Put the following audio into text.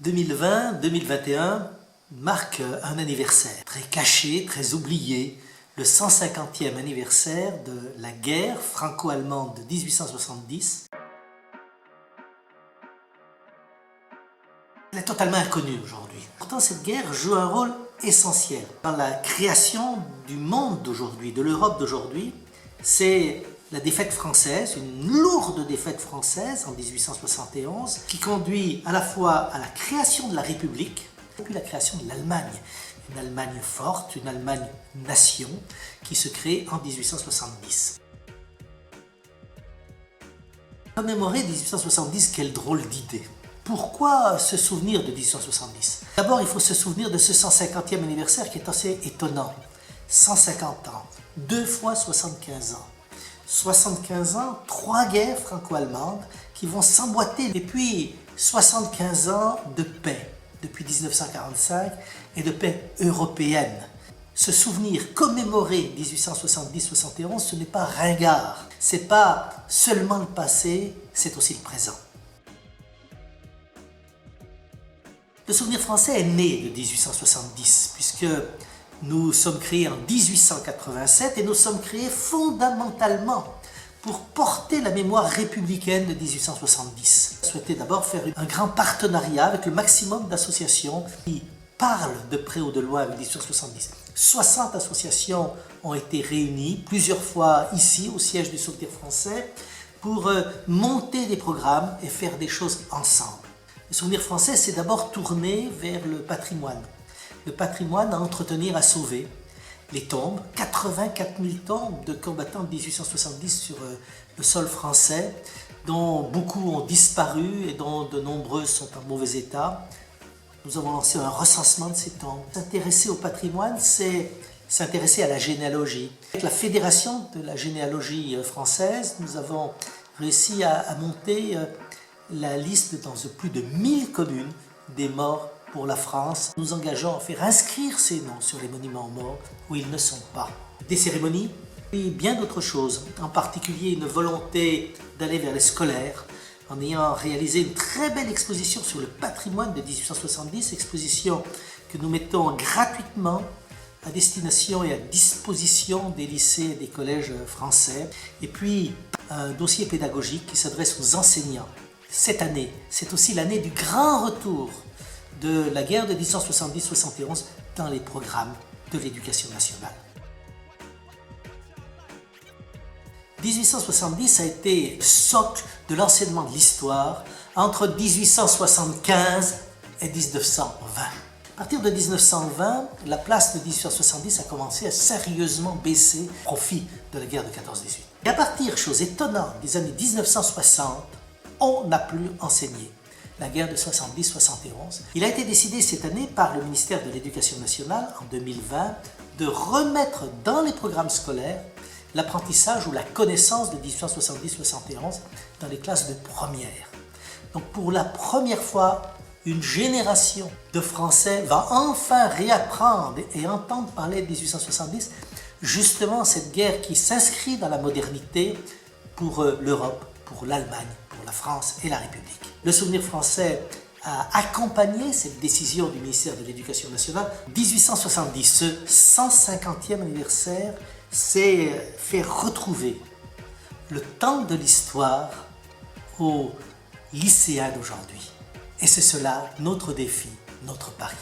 2020-2021 marque un anniversaire très caché, très oublié, le 150e anniversaire de la guerre franco-allemande de 1870. Elle est totalement inconnue aujourd'hui. Pourtant, cette guerre joue un rôle essentiel dans la création du monde d'aujourd'hui, de l'Europe d'aujourd'hui. C'est la défaite française, une lourde défaite française en 1871, qui conduit à la fois à la création de la République et puis la création de l'Allemagne. Une Allemagne forte, une Allemagne nation qui se crée en 1870. Commémorer 1870, quelle drôle d'idée! Pourquoi se souvenir de 1870? D'abord, il faut se souvenir de ce 150e anniversaire qui est assez étonnant. 150 ans, 2 fois 75 ans. 75 ans, 3 guerres franco-allemandes qui vont s'emboîter. Et puis 75 ans de paix depuis 1945 et de paix européenne. Se souvenir, commémorer 1870-71, ce n'est pas ringard. C'est pas seulement le passé, c'est aussi le présent. Le souvenir français est né de 1870, puisque nous sommes créés en 1887 et nous sommes créés fondamentalement pour porter la mémoire républicaine de 1870. Je souhaitais d'abord faire un grand partenariat avec le maximum d'associations qui parlent de près ou de loin avec 1870. 60 associations ont été réunies plusieurs fois ici au siège du Souvenir français pour monter des programmes et faire des choses ensemble. Le souvenir français, c'est d'abord tourné vers le patrimoine. Le patrimoine à entretenir, à sauver. Les tombes, 84 000 tombes de combattants de 1870 sur le sol français, dont beaucoup ont disparu et dont de nombreuses sont en mauvais état. Nous avons lancé un recensement de ces tombes. S'intéresser au patrimoine, c'est s'intéresser à la généalogie. Avec la Fédération de la généalogie française, nous avons réussi à monter la liste dans plus de 1000 communes des morts pour la France. Nous engageons à faire inscrire ces noms sur les monuments aux morts où ils ne sont pas. Des cérémonies et bien d'autres choses, en particulier une volonté d'aller vers les scolaires en ayant réalisé une très belle exposition sur le patrimoine de 1870, exposition que nous mettons gratuitement à destination et à disposition des lycées et des collèges français. Et puis un dossier pédagogique qui s'adresse aux enseignants. Cette année, c'est aussi l'année du grand retour de la guerre de 1870-71 dans les programmes de l'éducation nationale. 1870 a été le socle de l'enseignement de l'histoire entre 1875 et 1920. À partir de 1920, la place de 1870 a commencé à sérieusement baisser au profit de la guerre de 14-18. Et à partir, chose étonnante, des années 1960, on n'a plus enseigné la guerre de 70-71. Il a été décidé cette année par le ministère de l'Éducation nationale, en 2020, de remettre dans les programmes scolaires l'apprentissage ou la connaissance de 1870-71 dans les classes de première. Donc pour la première fois, une génération de Français va enfin réapprendre et entendre parler de 1870, justement cette guerre qui s'inscrit dans la modernité pour l'Europe, pour l'Allemagne, pour la France et la République. Le souvenir français a accompagné cette décision du ministère de l'Éducation nationale. 1870, ce 150e anniversaire, c'est faire retrouver le temps de l'histoire aux lycéens d'aujourd'hui. Et c'est cela notre défi, notre pari.